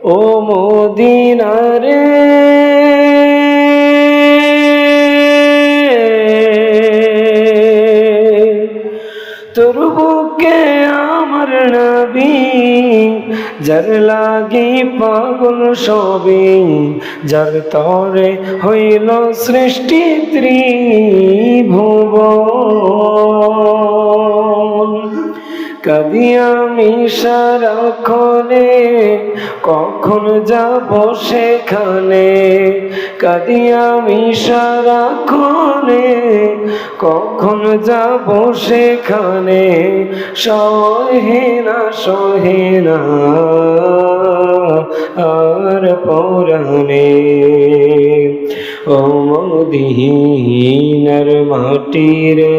ও Medina রে তোর বুকে আমার নবী যার লাগি পাগল সবে যার তরে হইল সৃষ্টি ত্রিভুবন কাঁদি আমি সারাক্ষণে কখন যাব সেখানে কাঁদি আমি সারাক্ষণে কখন যাব সেখানে সহে না আর পরাণে ও মদিনার মাটি রে